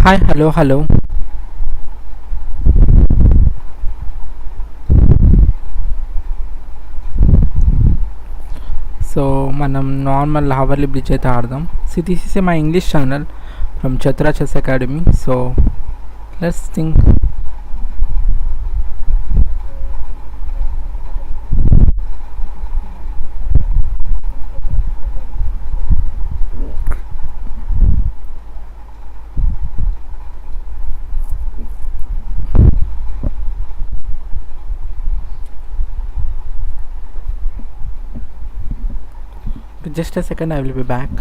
Hi, hello, hello. So మనం normal hourly bridge అయితే ఆడదాం. See this is my English channel from Chatura chess academy. So let's think. Just a second, I will be back.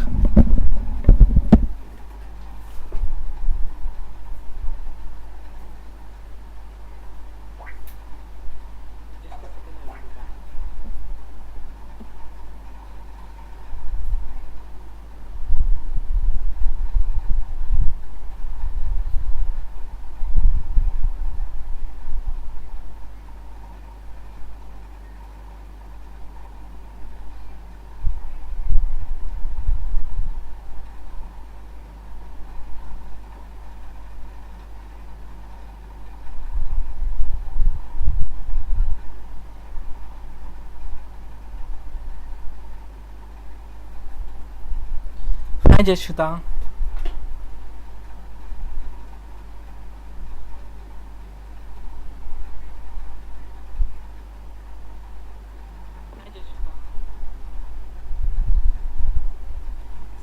Hi Jashita.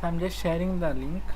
So I'm just sharing the link.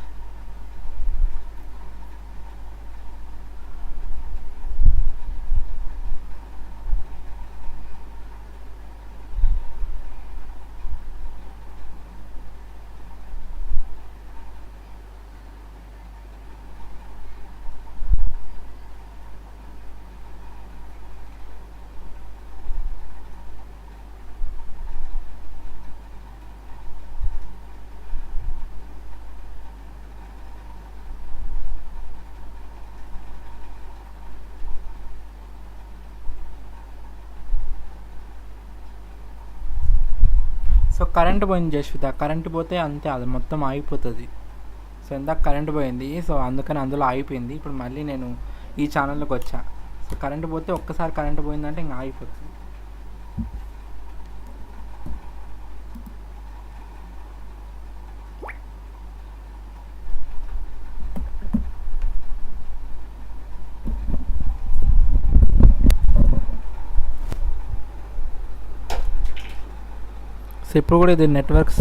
So current పోయింది Jasvitha, current పోతే అంతే, అది మొత్తం ఆగిపోతుంది. So ఇందాక current పోయింది, so అందుకని అందులో ఆగిపోయింది. ఇప్పుడు మళ్ళీ నేను ఈ ఛానల్లోకి వచ్చా. సో కరెంట్ పోతే ఒక్కసారి కరెంట్ పోయిందంటే ఇంకా ఆగిపోతుంది. సో ఇప్పుడు కూడా ఇది నెట్వర్క్స్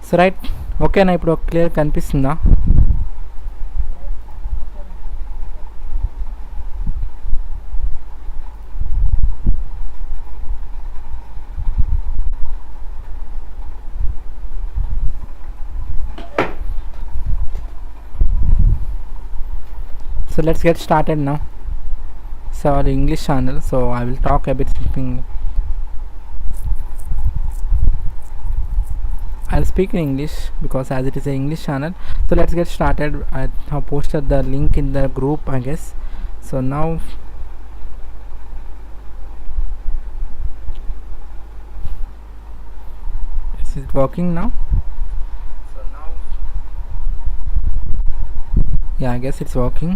సో రైట్. ఓకేనా? ఇప్పుడు క్లియర్ కనిపిస్తుందా? So let's get started now. So our English channel, so I will talk a bit something. I'll speak in English because as it is an English channel. So let's get started. I have posted the link in the group, I guess. So now is it working now? So now, yeah, I guess it's working.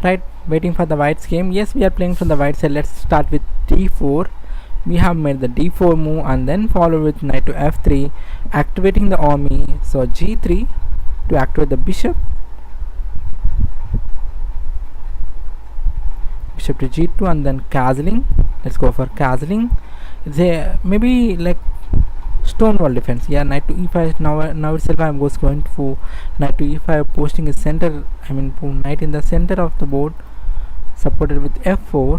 Right, waiting for the white's game. Yes, we are playing from the white side. Let's start with d4. We have made the d4 move and then follow with knight to f3, activating the army. So g3 to activate the bishop, bishop to g2, and then castling. Let's go for castling. It's a maybe like stone wall defense. Yeah, knight to e5. Now itself I am going for knight to e5, posting a center, I mean knight in the center of the board, supported with f4.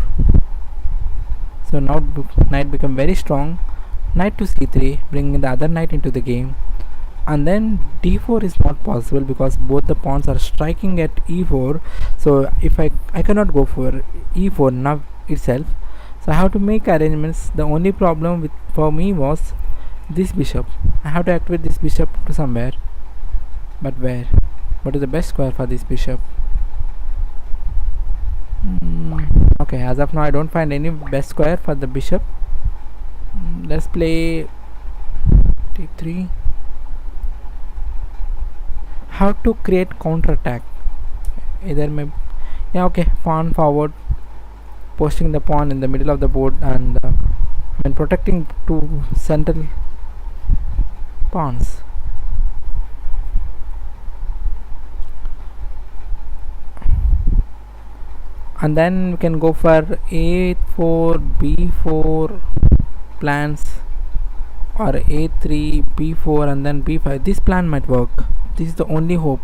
So now knight become very strong. Knight to c3, bringing the other knight into the game. And then d4 is not possible because both the pawns are striking at e4. So if I cannot go for e4 now itself, so I have to make arrangements. The only problem for me was this bishop. I have to activate this bishop to somewhere, but where? What is the best square for this bishop? Okay, as of now I don't find any best square for the bishop. Let's play d3. How to create counter attack? Either maybe, yeah, okay, pawn forward, posting the pawn in the middle of the board, and protecting two central pawns. And then we can go for a4 b4 plans, or a3 b4 and then b5. This plan might work. This is the only hope.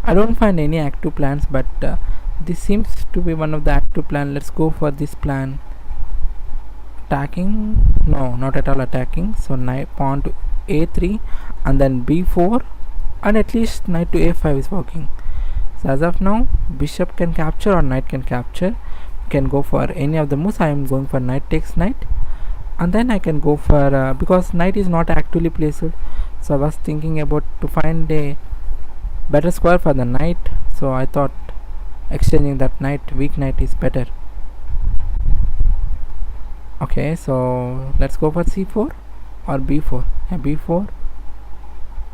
I don't find any active plans, but this seems to be one of the active plan. Let's go for this plan. Attacking? No, not at all attacking. So knight pawn to a3 and then b4, and at least knight to a5 is working. So as of now, bishop can capture or knight can capture. You can go for any of the moves. I am going for knight takes knight, and then I can go for because knight is not actively placed, so I was thinking about to find a better square for the knight. So I thought exchanging that knight, weak knight, is better. Okay, so let's go for c4 or b4. Yeah, b4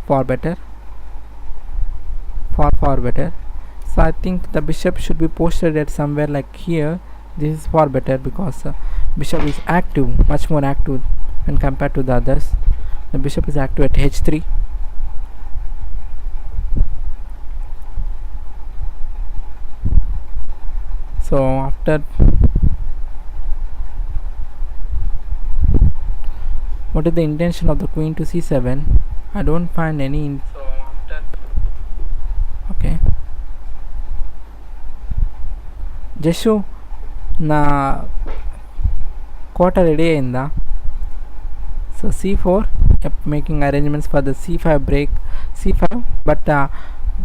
far better, far better. So I think the bishop should be posted at somewhere like here. This is far better because bishop is active, much more active when compared to the others. The bishop is active at h3. So after, what is the intention of the queen to c7? I don't find any. So after, okay, జస్సు నా కోట ready అయిందా? So c4, making arrangements for the c5 break, c5, but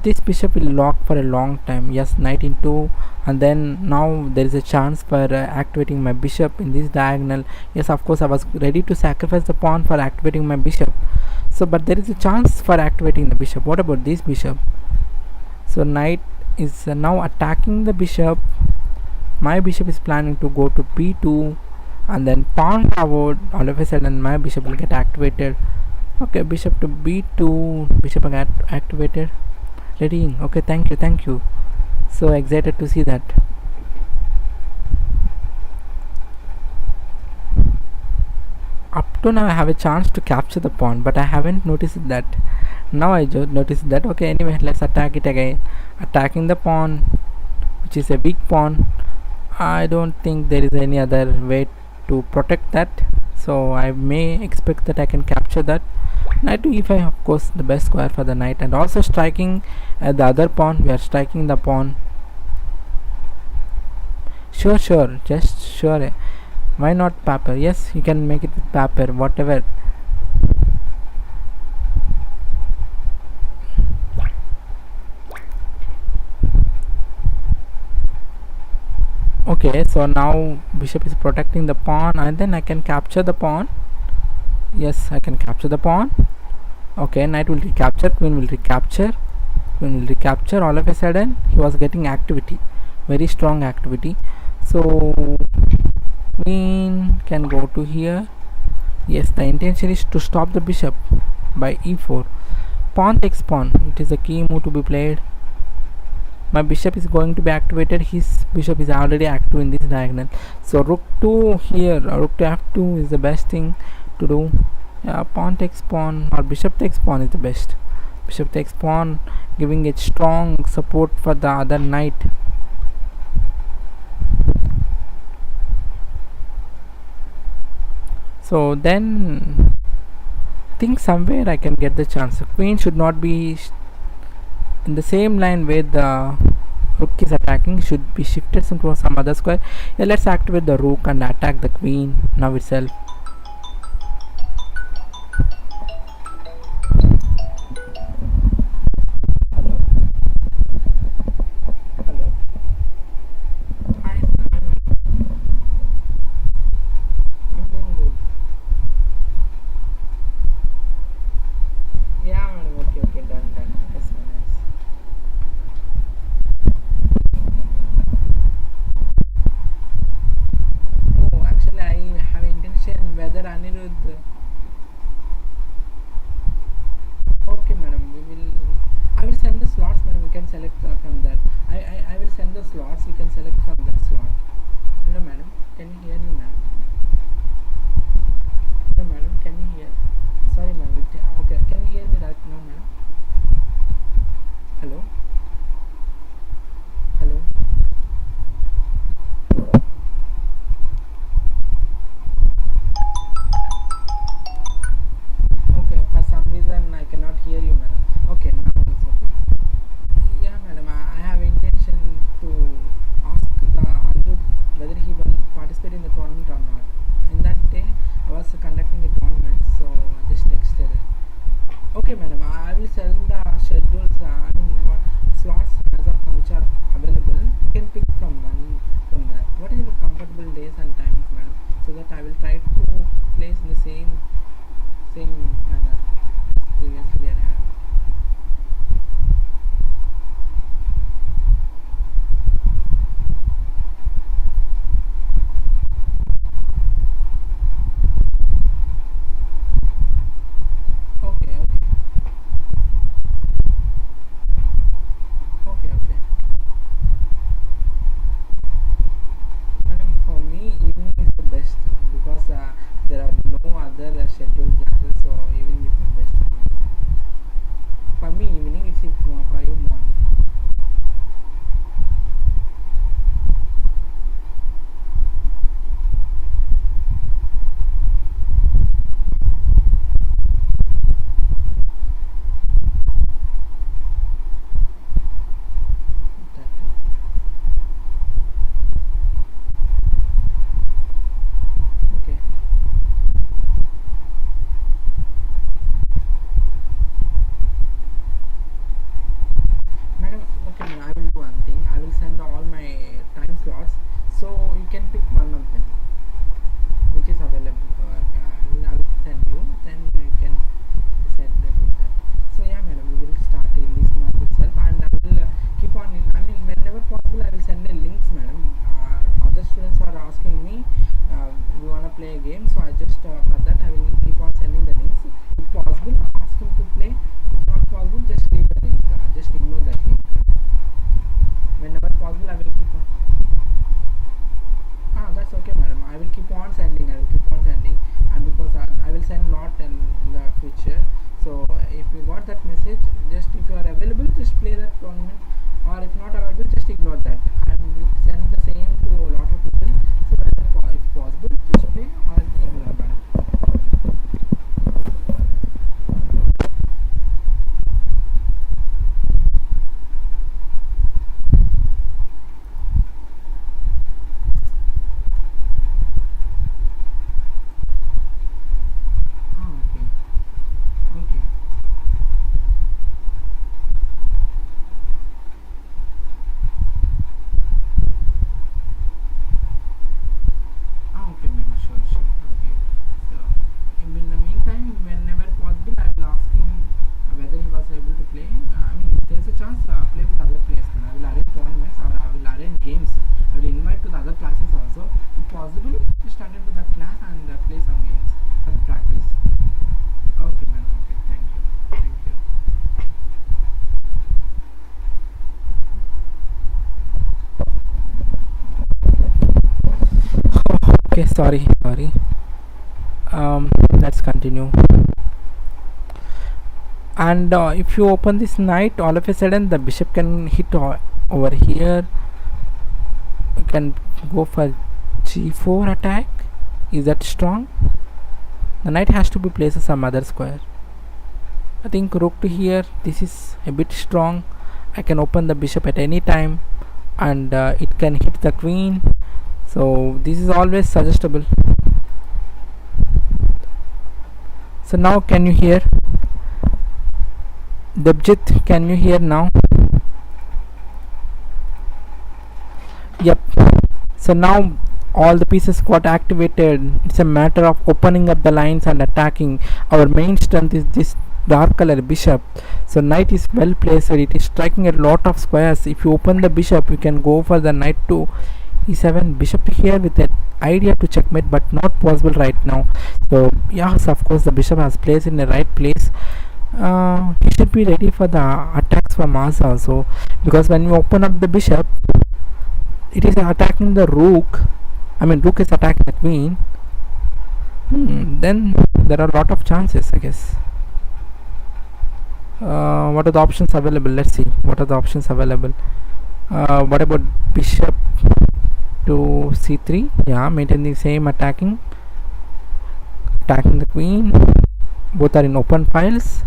this bishop will lock for a long time. Yes, knight in 2, and then now there is a chance for activating my bishop in this diagonal. Yes, of course I was ready to sacrifice the pawn for activating my bishop, so but there is a chance for activating the bishop. What about this bishop? So knight is now attacking the bishop. My bishop is planning to go to b2 and then pawn forward. All of a sudden my bishop will get activated. Okay, bishop to b2, bishop got activated, readying. Okay, thank you. So excited to see that. Up to now I have a chance to capture the pawn, but I haven't noticed that. Now I just noticed that. Okay, anyway, let's attack it again. Attacking the pawn, which is a weak pawn. I don't think there is any other way to protect that, so I may expect that I can capture that. Knight to e5, of course, the best square for the knight, and also striking the other pawn. We are striking the pawn. Sure, just sure. Why not paper? Yes, you can make it with paper, whatever. Okay, so now bishop is protecting the pawn, and then I can capture the pawn. Yes, I can capture the pawn. Okay, knight will recapture, queen will recapture. All of a sudden he was getting activity, very strong activity. So queen can go to here. Yes, the intention is to stop the bishop by e4. Pawn takes pawn, it is a key move to be played. My bishop is going to be activated. His bishop is already active in this diagonal, so rook to here, or rook to f2 is the best thing to do. Yeah, pawn takes pawn or bishop takes pawn is the best. Bishop takes pawn, giving it strong support for the other knight. So then I think somewhere I can get the chance. The queen should not be in the same line where the rook is attacking, should be shifted to some other square. Yeah, let's activate the rook and attack the queen now itself. select from that. I will send the slots, you can select from that slot. Hello madam, can you hear me madam? Hello madam, can you hear? Sorry madam, okay, can you hear me right now madam? Hello? Hello? Okay, for some reason I cannot hear you madam. Okay, now it's okay. Yeah madam, I have intention to ask the Anirudh whether he will participate in the tournament or not. In that day I was conducting a tournament, so I just texted it. Okay madam, I will send the schedules, I mean what slots as of now which are available. You can pick from one from that. What is your comfortable days and times madam, so that I will try to place in the same manner as previously we are having. Okay, okay, okay, okay. Madam, for me evening is the best because there are no other scheduled classes, so evening is the best for me. For me evening is for you morning. That okay. Madam, okay madam, I will do one thing. I will send all my time slots, so you can pick one of them which is available. I will send you, then you can decide about that. So yeah madam, we will start in this month itself, and I will keep on I mean whenever possible I will send the links madam. Other students are asking me, we wanna play a game, so I just for that I will keep on sending the links. If possible ask him to play, if not possible just leave the link, just ignore that link. Whenever possible I will keep on. That's okay madam, I will keep on sending, and because I will send lot in the future. So if you got that message, just if you are available just play that tournament, or if not available just ignore that. I will send the same to a lot of people, so whether if possible just play or ignore madam. Okay, okay. Okay madam, sure, sure. Okay, so in the meantime whenever possible I will ask him whether he was able to play. I mean if there is a chance, play with other players then I will arrange tournaments, or I will arrange games. I will invite to the other classes also. If possible just attend to that class and play some games for the practice. Okay madam, okay, thank you, thank you. Okay, sorry. Let's continue. And if you open this knight, all of a sudden the bishop can hit over here. You can go for g4 attack. Is that strong? The knight has to be placed some other square. I think rook to here, this is a bit strong. I can open the bishop at any time, and it can hit the queen, so this is always suggestible. So now can you hear Debjit? Can you hear now? Yep. So now all the pieces got activated. It's a matter of opening up the lines and attacking. Our main strength is this dark color bishop, so knight is well placed, it is striking a lot of squares. If you open the bishop, you can go for the knight to e7, bishop to here with an idea to checkmate, but not possible right now. So yes, of course the bishop has placed in the right place. he should be ready for the attacks from us also, because when we open up the bishop, it is attacking the rook. I mean, rook is attacking the queen. Then there are a lot of chances, I guess. What are the options available? Let's see what are the options available. What about bishop to c3? Yeah, maintain the same attacking the queen. Both are in open files.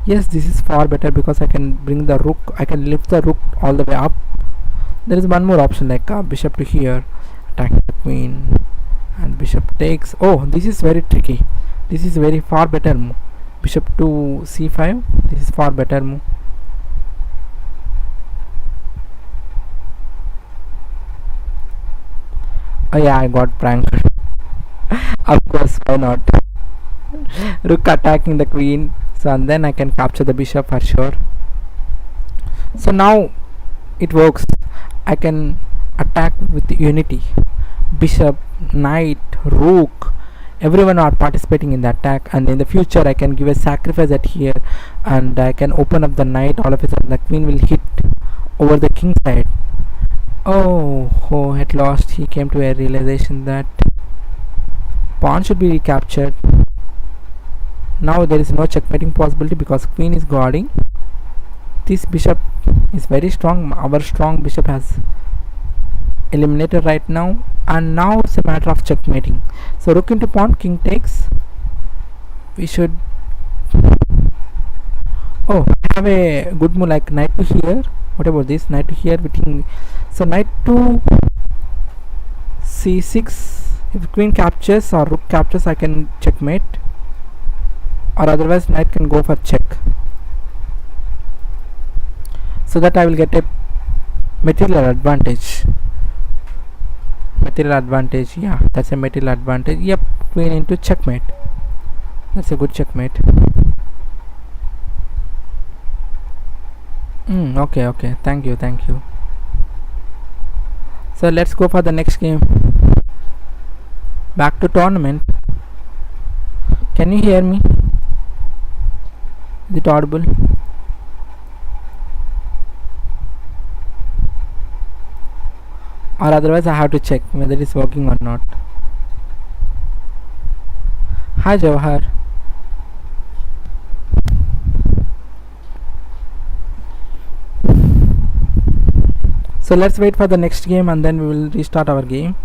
Yes, this is far better because I can bring the rook, I can lift the rook all the way up. There is one more option, like bishop to here, attacking the queen, and bishop takes. Oh, this is very tricky. This is very far better move. Bishop to c5. This is far better move. Oh yeah, I got pranked. Of course, why not? Rook attacking the queen, so and then I can capture the bishop for sure. So now it works. I can attack with unity. Bishop, knight, rook, everyone are participating in the attack, and in the future I can give a sacrifice at here, and I can open up the knight. All of a sudden the queen will hit over the king side. Oh, at last he came to a realization that pawn should be recaptured. Now there is no checkmating possibility because queen is guarding. This bishop is very strong. Our strong bishop has eliminated right now, and now it's a matter of checkmating. So rook into pawn, king takes. We should. Oh, I have a good move like knight to here. What about this? Knight to here with king. So knight to c6. If queen captures or rook captures, I can checkmate, or otherwise knight can go for check, so that I will get a material advantage. Yeah, that's a material advantage. Yep, queen into checkmate. That's a good checkmate. Okay, thank you. So let's go for the next game. Back to tournament. Can you hear me? Is it audible? Or otherwise I have to check whether it is working or not. Hi Jawahar. So let's wait for the next game and then we will restart our game.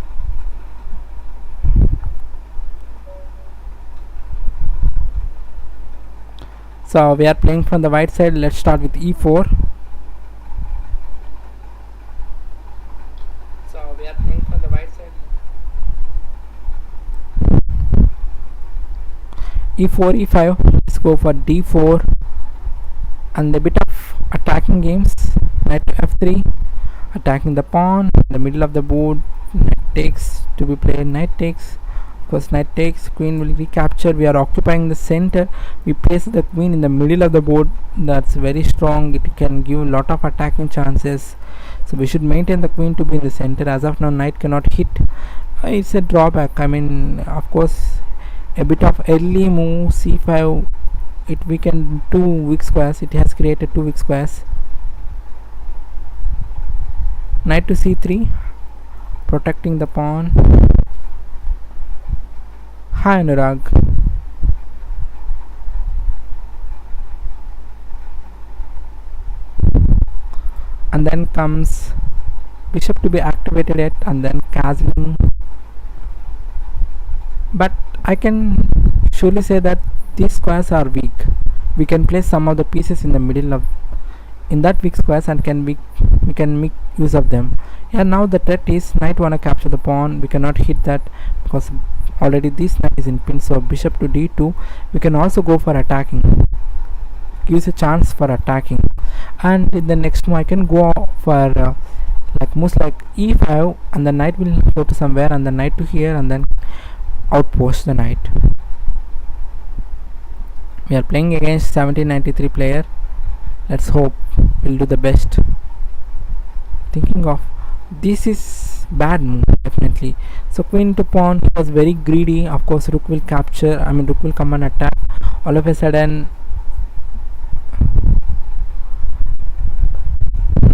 So we are playing from the white side. Let's start with e4. e4, e5. Let's go for d4 and a bit of attacking games. Knight to f3, attacking the pawn in the middle of the board. Knight takes to be played. Knight takes. Of course, knight takes. Queen will recapture. We are occupying the center. We place the queen in the middle of the board. That's very strong. It can give a lot of attacking chances. So we should maintain the queen to be in the center. As of now, knight cannot hit. It's a drawback. I mean, of course, a bit of early move c5. It weakened two weak squares. It has created two weak squares. Knight to c3, protecting the pawn. Hi Anurag. And then comes bishop to be activated yet, and then castling. But I can surely say that these squares are weak. We can place some of the pieces in the middle of in that weak squares and we can make use of them. Yeah, now the threat is knight wanna capture the pawn. We cannot hit that because already this knight is in pin. So bishop to d2. We can also go for attacking. Gives a chance for attacking. And in the next move I can go for like moves like e5, and the knight will go to somewhere, and the knight to here, and then outpost the knight. We are playing against 1793 player. Let's hope we'll do the best. Thinking of this is bad move definitely. So queen to pawn, he was very greedy. Of course rook will capture, rook will come and attack. All of a sudden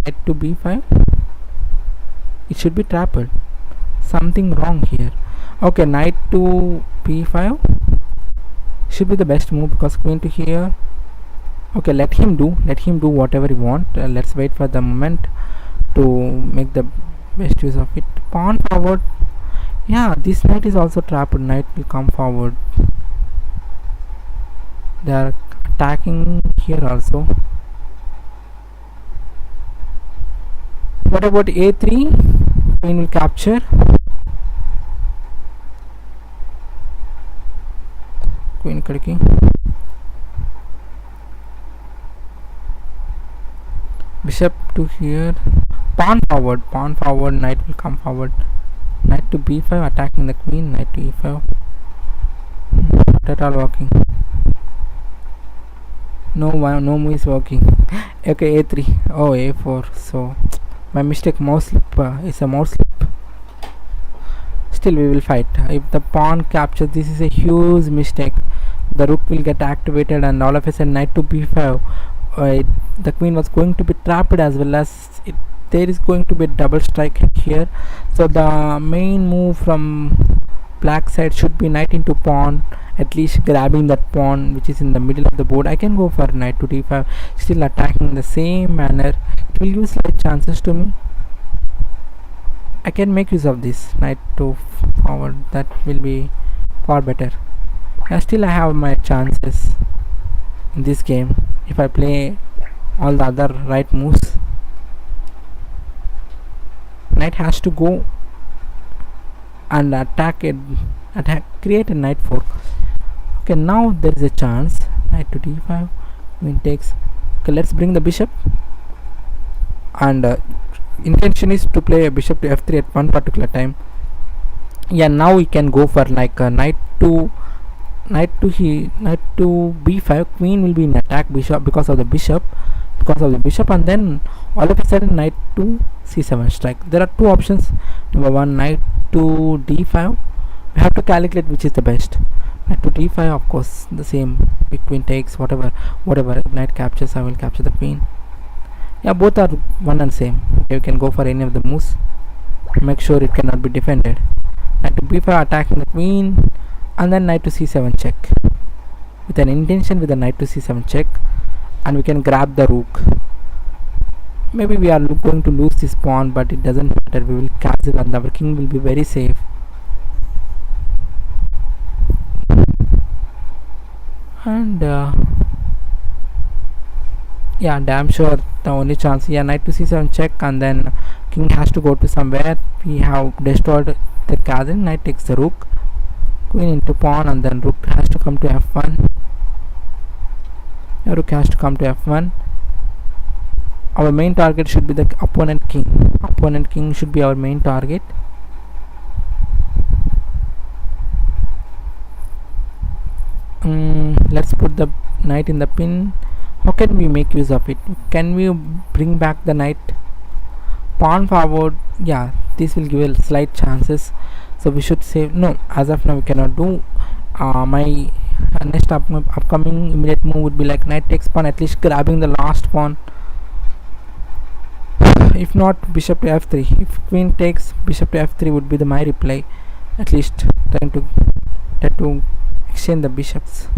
knight to b5. It should be trapped. Something wrong here. Okay, knight to b5 should be the best move because queen to here. Okay, let him do whatever he want. Let's wait for the moment to make the best use of it. Pawn forward. Yeah, this knight is also trapped. Knight will come forward. They are attacking here also. What about a3? Queen will capture. Queen kadiki. Bishop to here. Pawn forward. Knight will come forward. Knight to b5, attacking the queen. Knight to e5. Not at all working. No move is working. Okay, a3. Oh, a4. So my mistake. Mouse slip. Is a mouse slip. Still we will fight. If the pawn captures, this is a huge mistake. The rook will get activated, and all of a sudden knight to b5. The queen was going to be trapped, as well as there is going to be a double strike here. So the main move from black side should be knight into pawn, at least grabbing that pawn which is in the middle of the board. I can go for knight to d5, still attacking in the same manner. It will give slight chances to me. I can make use of this knight to forward. That will be far better. Still I have my chances in this game if I play all the other right moves. Knight has to go and create a knight fork. Okay, now there is a chance. Knight to d5, queen takes. Okay, let's bring the bishop, and intention is to play a bishop to f3 at one particular time. Yeah, now we can go for like a knight to b5. Queen will be in attack bishop because of the bishop, and then all of a sudden knight to c7 strike. There are two options. Number one, knight to d5. We have to calculate which is the best. Knight to d5, of course, the same. Big queen takes, whatever. If knight captures, I will capture the queen. Yeah, both are one and same. Okay, you can go for any of the moves. Make sure it cannot be defended. Knight to b5, attacking the queen, and then knight to c7 check. With an intention with the knight to c7 check, and we can grab the rook. Maybe we are going to lose this pawn, but it doesn't matter. We will castle, and our king will be very safe. And yeah, damn sure the only chance. Yeah, knight to c7 check, and then king has to go to somewhere. We have destroyed the castle. Knight takes the rook, queen into pawn, and then rook has to come to f1. Rook has to come to f1. Our main target should be the opponent king. Opponent king should be our main target. Let's put the knight in the pin. How can we make use of it? Can we bring back the knight? Pawn forward. Yeah, this will give a slight chances. So we should save. No, as of now we cannot do. My next upcoming immediate move would be like knight takes pawn, at least grabbing the last pawn. If not, bishop to f3. If queen takes, bishop to f3 would be my reply. At least trying to exchange the bishops.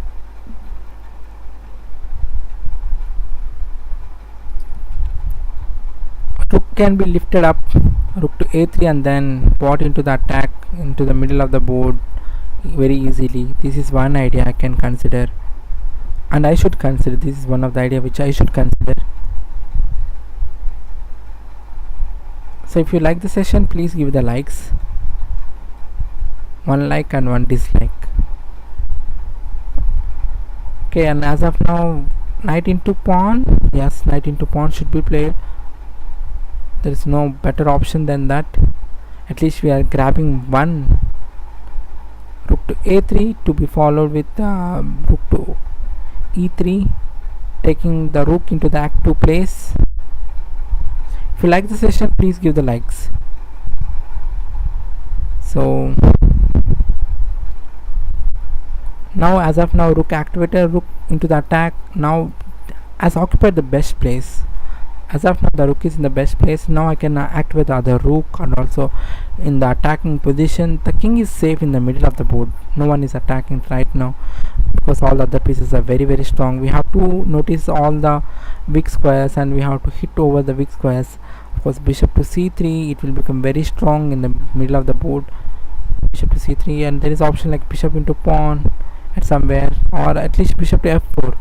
Rook can be lifted up, rook to a3, and then brought into the attack into the middle of the board very easily. This is one idea I can consider, and I should consider. This is one of the idea which I should consider. So if you like the session, please give the likes. One like and one dislike. Okay, and as of now, knight into pawn. Yes, knight into pawn should be played. There is no better option than that. At least we are grabbing one. Rook to a3 to be followed with rook to e3, taking the rook into the act 2 place. If you like the session, please give the likes. So now, as of now, rook activated, rook into the attack. Now has occupied the best place. As of now the rook is in the best place. Now I can activate the other rook, and also in the attacking position the king is safe in the middle of the board. No one is attacking right now because all the other pieces are very very strong. We have to notice all the weak squares and we have to hit over the weak squares. Of course, bishop to c3, it will become very strong in the middle of the board. Bishop to c3, and there is option like bishop into pawn at somewhere, or at least bishop to f4.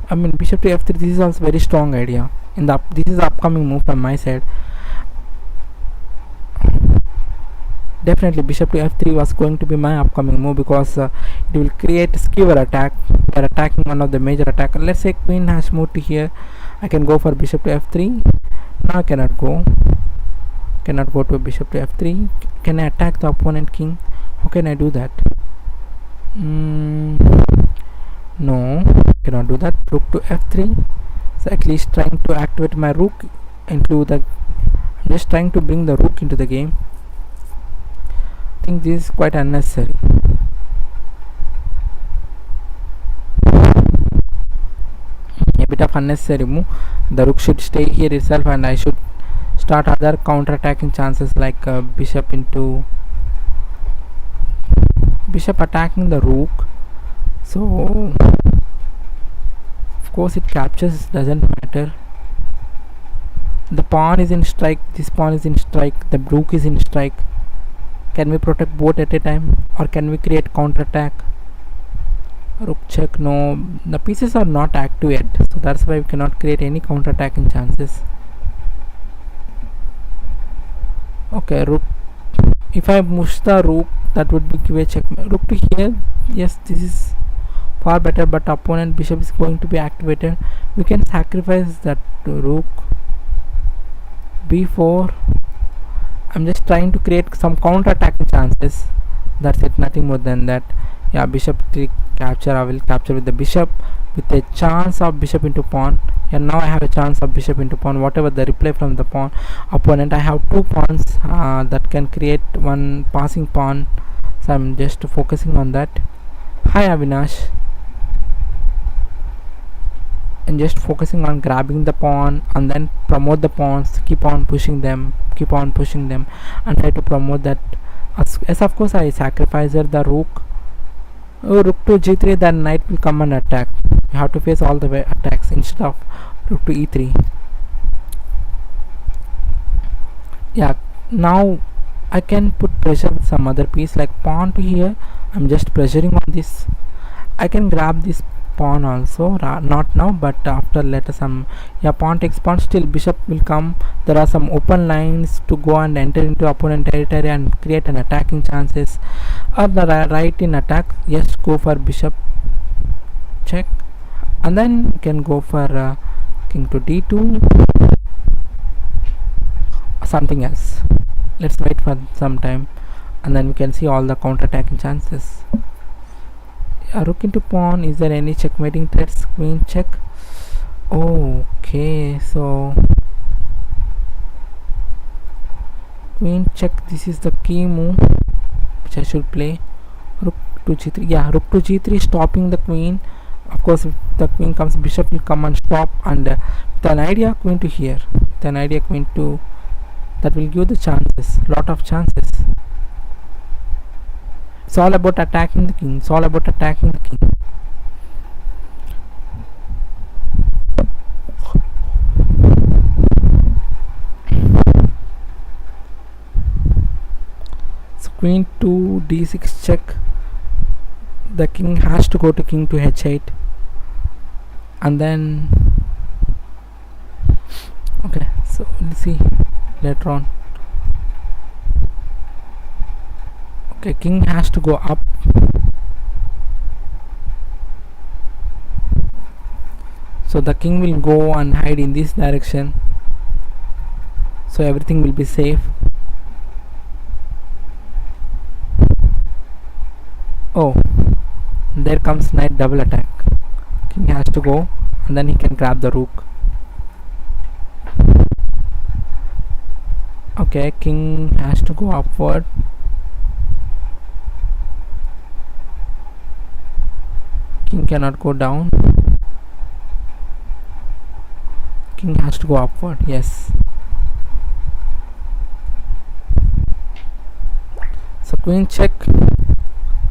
I mean bishop to f3, this is also very strong idea. In the this is the upcoming move from my side. Definitely bishop to f3 was going to be my upcoming move because it will create skewer attack. We are attacking one of the major attacker. Let's say queen has moved to here. I can go for bishop to f3. Now I cannot go to bishop to f3. Can I attack the opponent king? How can I do that? No, cannot do that. Rook to f3. So at least trying to activate my rook into the, I'm just trying to bring the rook into the game. I think this is quite unnecessary. A bit of unnecessary move. The rook should stay here itself and I should start other counter-attacking chances like bishop into bishop attacking the rook. So of course it captures, doesn't matter. The pawn is in strike, this pawn is in strike, the rook is in strike. Can we protect both at a time, or can we create counter-attack? Rook check, no, the pieces are not active yet, so that's why we cannot create any counter-attacking chances. Okay, rook, if I push the rook, that would be give a check. Rook to here, yes, this is far better, but opponent bishop is going to be activated. We can sacrifice that rook. b4. I'm just trying to create some counter-attacking chances. That's it, nothing more than that. Yeah, bishop 3 capture. I will capture with the bishop with a chance of bishop into pawn. And now I have a chance of bishop into pawn. Whatever the reply from the pawn opponent, I have two pawns that can create one passing pawn. So I'm just focusing on that. Hi Avinash. And just focusing on grabbing the pawn and then promote the pawns, keep on pushing them and try to promote that. As of course I sacrifice the rook. Rook to g3, then knight will come and attack. You have to face all the way attacks instead of rook to e3. Yeah, now I can put pressure with some other piece like pawn to here. I'm just pressuring on this. I can grab this pawn also, not now but after later. Some, yeah, pawn takes pawn, still bishop will come. There are some open lines to go and enter into opponent territory and create an attacking chances, or the right in attack. Yes, go for bishop check, and then you can go for king to d2 or something else. Let's wait for some time and then we can see all the counter-attacking chances. Rook into pawn, is there any checkmating threats? Queen check. Okay, so queen check, this is the key move which I should play. Rook to g3, yeah, rook to g3 stopping the queen. Of course if the queen comes, bishop will come and stop, and with an idea queen to here, with an idea queen to, that will give the chances, lot of chances. It's all about attacking the king. It's all about attacking the king. So queen to d6 check. The king has to go to king to h8, and then okay. So let's see later on. Okay, king has to go up. So the king will go and hide in this direction, so everything will be safe. Oh, there comes knight double attack. King has to go and then he can grab the rook. Okay, king has to go upward. King cannot go down. king has to go upward. Yes. So queen check,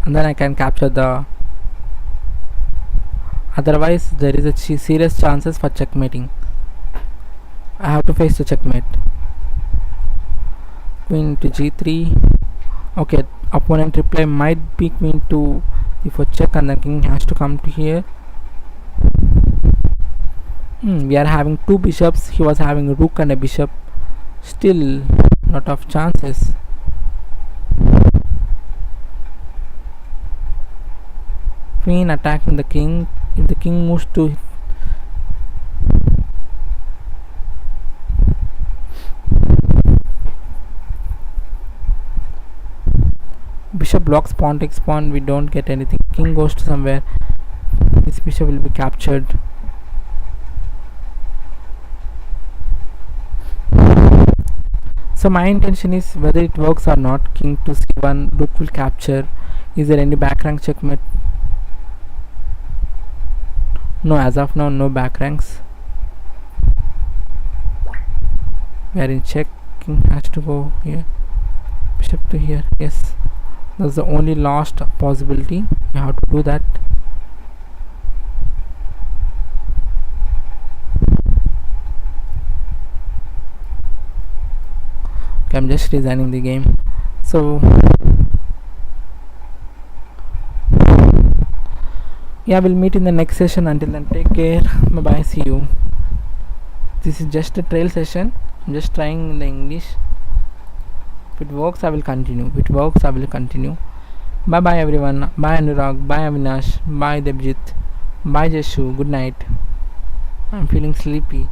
and then I can capture the. Otherwise, there is a serious chances for checkmating. I have to face the checkmate. Queen to g3. Okay, opponent reply might be queen to d4 check, and the king has to come to here. We are having two bishops. He was having a rook and a bishop. Still, lot of chances. Queen attacking the king. If the king moves to bishop blocks pawn takes pawn, we don't get anything. King goes to somewhere. This bishop will be captured. So my intention is whether it works or not. King to c1, rook will capture. Is there any back rank checkmate? No, as of now, no back ranks. We are in check. King has to go here. Bishop to here. Yes, that's the only last possibility. You have to do that. Okay, I'm just designing the game. So yeah, we'll meet in the next session. Until then, take care. Bye bye. See you. This is just a trail session. I'm just trying the English. If it works, I will continue. If it works, I will continue. Bye bye everyone. Bye Anurag. Bye Avinash. Bye Debjit. Bye Jeshu. Good night. I'm feeling sleepy.